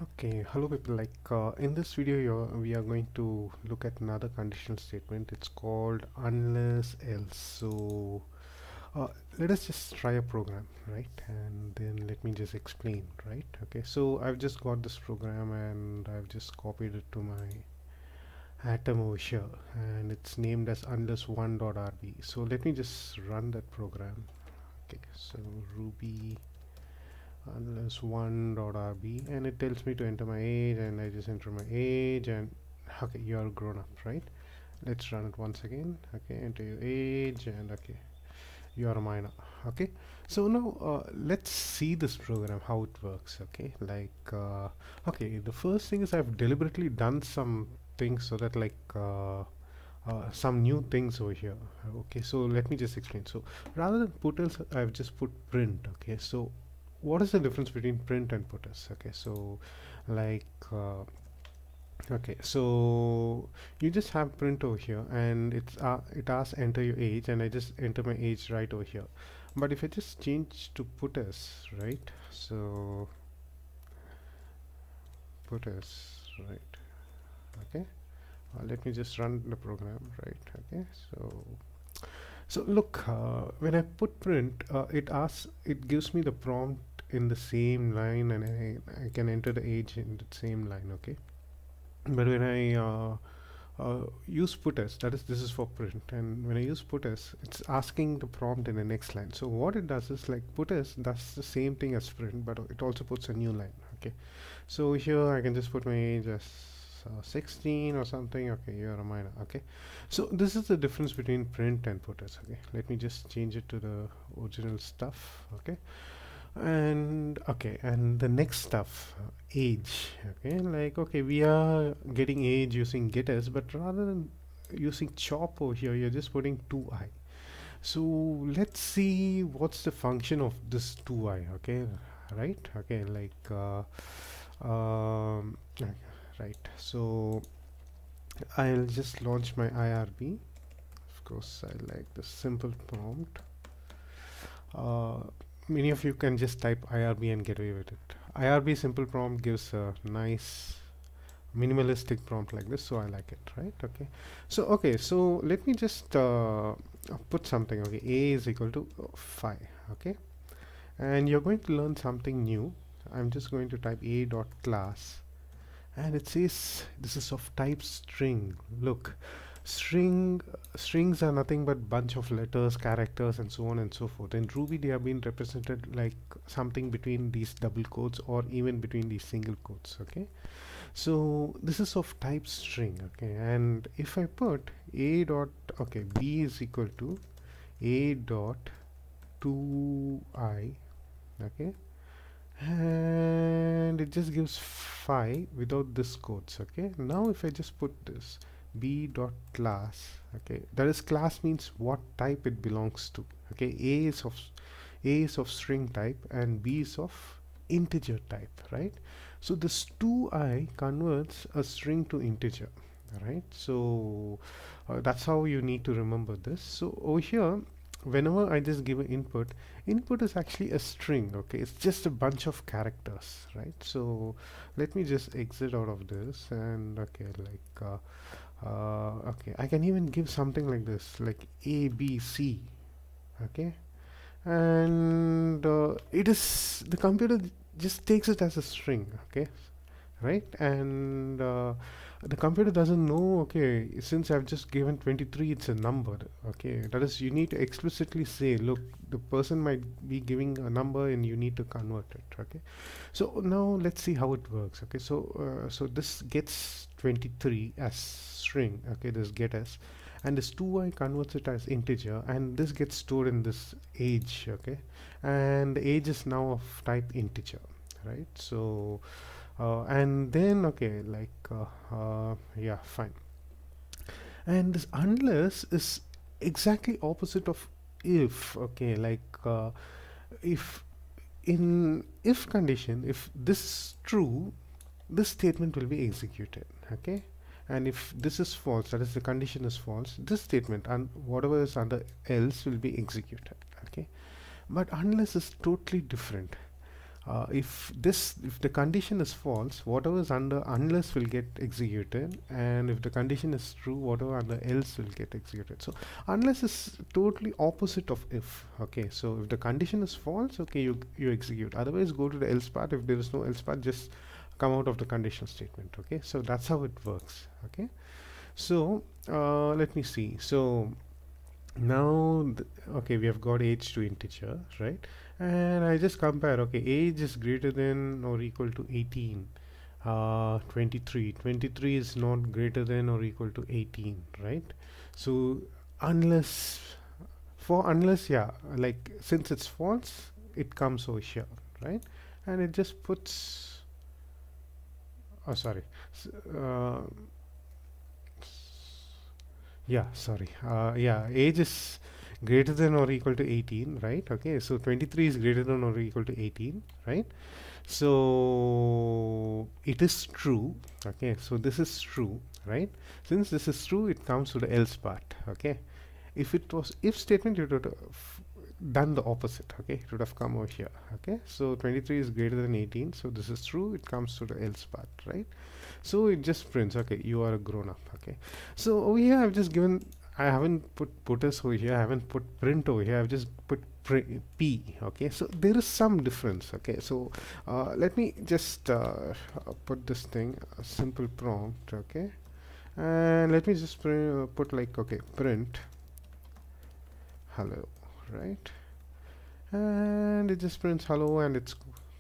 Okay, hello people. In this video, we are going to look at another conditional statement. It's called unless else. Uh, let us just try a program, right? And then let me just explain, right? Okay, so I've just got this program and I've just copied it to my atom over here, and it's named as unless1.rb. So let me just run that program. Okay, so Ruby unless1.rb, and it tells me to enter my age, and I just enter my age, and okay, you are grown up, right? Let's run it once again. Okay, enter your age, and okay, you are a minor. Okay, so now let's see this program how it works. Okay, okay, the first thing is I've deliberately done some things so that some new things over here. Okay, so let me just explain. So rather than put else, I've just put print. Okay, so what is the difference between print and put else? Okay, so like uh, okay, so you just have print over here, and it asks enter your age, and I just enter my age right over here. But if I just change to put else, right? So put else, right? Okay, let me just run the program, right? Okay, so look, when I put print, it gives me the prompt in the same line, and I can enter the age in the same line. Okay, but when I use puts, that is, this is for print, and when I use puts, it's asking the prompt in the next line. So what it does is like puts does the same thing as print, but it also puts a new line. Okay, so here I can just put my age as 16 or something. Okay, you're a minor. Okay, so this is the difference between print and puts. Okay, let me just change it to the original stuff. Okay, and okay, and the next stuff, age. Okay, like okay, we are getting age using getters, but rather than using chop over here, you're just putting 2i. So let's see what's the function of this 2i. Okay, right? Okay, okay, right, so I'll just launch my IRB. Of course, I like the simple prompt. uh, Many of you can just type IRB and get away with it. IRB simple prompt gives a nice minimalistic prompt like this, so I like it, right? Okay, so let me just put something. Okay, a is equal to 5. Okay, and you're going to learn something new. I'm just going to type a dot class, and it says this is of type string. Look, string strings are nothing but bunch of letters, characters, and so on and so forth. In Ruby, they have been represented like something between these double quotes or even between these single quotes. Okay, so this is of type string. Okay, and if I put a dot, okay, b is equal to a dot 2i. Okay, and it just gives 5 without this quotes. Okay, now if I just put this b dot class, okay, that is, class means what type it belongs to. Okay, a is of string type and b is of integer type, right? So this 2i converts a string to integer, right? So that's how you need to remember this. So over here, whenever I just give an input is actually a string. Okay, it's just a bunch of characters, right? So let me just exit out of this, and okay, okay, I can even give something like this, like a b c. Okay, and it is, the computer just takes it as a string. Okay, right? And the computer doesn't know, okay, since I've just given 23, it's a number. Okay, that is, you need to explicitly say, look, the person might be giving a number and you need to convert it. Okay, so now let's see how it works. Okay, so this gets 23 as string. Okay, this get s, and this 2i converts it as integer, and this gets stored in this age. Okay, and the age is now of type integer, right? So and then okay, yeah, fine. And this unless is exactly opposite of if. Okay, if in if condition, if this is true, this statement will be executed. Okay, and if this is false, that is, the condition is false, this statement and whatever is under else will be executed. Okay, but unless is totally different. if the condition is false, whatever is under unless will get executed, and if the condition is true, whatever under else will get executed. So unless is totally opposite of if. Okay, so if the condition is false, okay, you execute. Otherwise, go to the else part. If there is no else part, just come out of the conditional statement. Okay, so that's how it works. Okay, so let me see. So now okay, we have got age to integer, right? And I just compare. Okay, age is greater than or equal to 18. 23 is not greater than or equal to 18, right? So unless unless, yeah, like since it's false, it comes over here, right? And it just puts, oh sorry, uh, yeah, sorry. Yeah, age is greater than or equal to 18, right? Okay, so 23 is greater than or equal to 18, right? So it is true. Okay, so this is true, right? Since this is true, it comes to the else part. Okay, if it was if statement, you would have done the opposite. Okay, it would have come over here. Okay, so 23 is greater than 18, so this is true, it comes to the else part, right? So it just prints, okay, you are a grown up. Okay, so over here I've just given, I haven't put putters over here, I haven't put print over here, I've just put p. Okay, so there is some difference. Okay, so let me just put this thing a simple prompt. Okay, and let me just put like, okay, print hello, right? And it just prints hello, and it's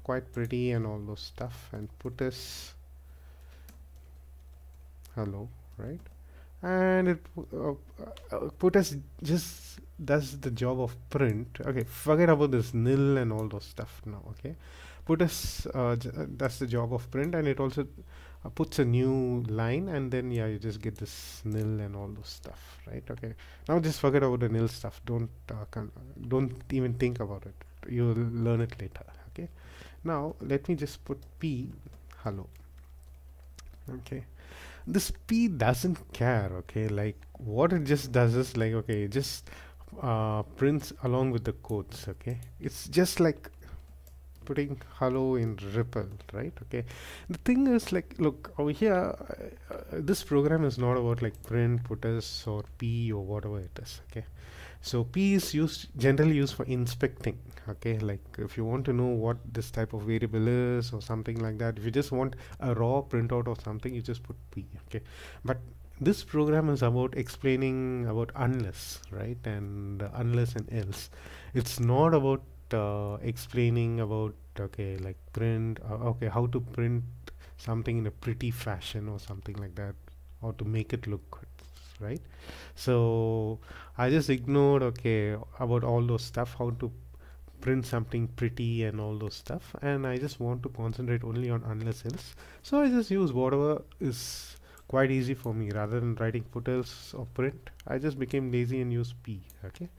quite pretty and all those stuff, and put us hello, right? And it put us just does the job of print. Okay, forget about this nil and all those stuff now. Okay, put us that's the job of print, and it also puts a new line, and then yeah, you just get this nil and all those stuff, right? Okay, now just forget about the nil stuff. Don't even think about it. You'll learn it later. Okay, now let me just put p hello. Okay, this p doesn't care. Okay, like what it just does is like, okay, it just prints along with the codes. Okay, it's just like putting hello in Ripple, right? Okay, the thing is like, look over here, this program is not about like print, putters, or p or whatever it is. Okay, so p is generally used for inspecting. Okay, like if you want to know what this type of variable is or something like that, if you just want a raw printout or something, you just put p. Okay, but this program is about explaining about unless, right? And unless and else. It's not about explaining about, okay, like print, okay, how to print something in a pretty fashion or something like that, or to make it look good, right? So I just ignored, okay, about all those stuff, how to print something pretty and all those stuff, and I just want to concentrate only on unless else. So I just use whatever is quite easy for me. Rather than writing put else or print, I just became lazy and used p. Okay,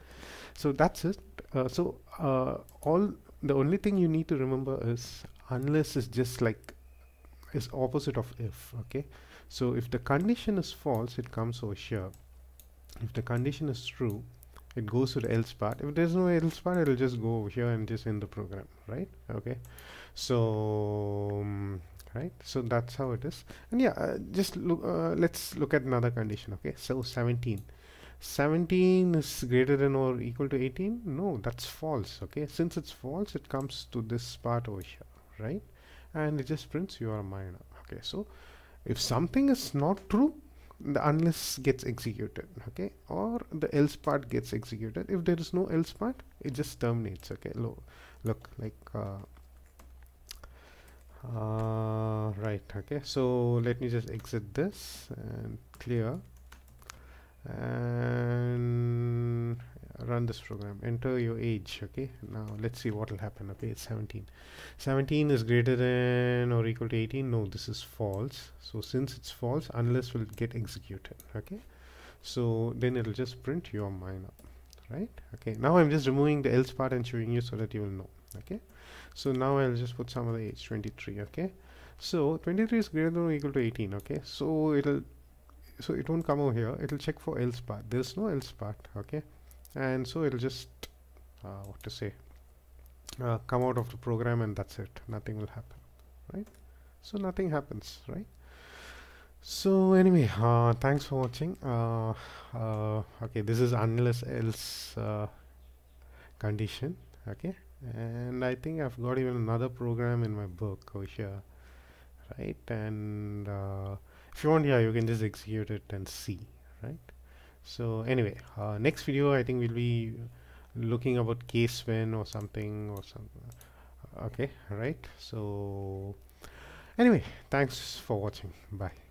so that's it. All the only thing you need to remember is unless is just like is opposite of if. Okay, so if the condition is false, it comes over here. If the condition is true, it goes to the else part. If there's no else part, it'll just go over here and just end the program, right? Okay, so right, so that's how it is. And yeah, just look, let's look at another condition. Okay, so 17 is greater than or equal to 18. No, that's false. Okay, since it's false, it comes to this part over here, right? And it just prints you are a minor. Okay, so if something is not true, the unless gets executed. Okay, or the else part gets executed. If there is no else part, it just terminates. Okay, look like right. Okay, so let me just exit this and clear and run this program. Enter your age. Okay, now let's see what will happen. Okay, it's 17 is greater than or equal to 18. No, this is false. So since it's false, unless will get executed. Okay, so then it'll just print your minor, right? Okay, now I'm just removing the else part and showing you so that you will know. Okay, so now I'll just put some other age, 23. Okay, so 23 is greater than or equal to 18. Okay, so it won't come over here, it'll check for else part. There's no else part. Okay, and so it'll just what to say, come out of the program, and that's it, nothing will happen, right? So nothing happens, right? So anyway, thanks for watching. Okay, this is unless else condition. Okay, and I think I've got even another program in my book over here, right? And if you want, yeah, you can just execute it and see, right? So anyway, next video I think we'll be looking about case when or something or some. Okay, right? So anyway, thanks for watching. Bye.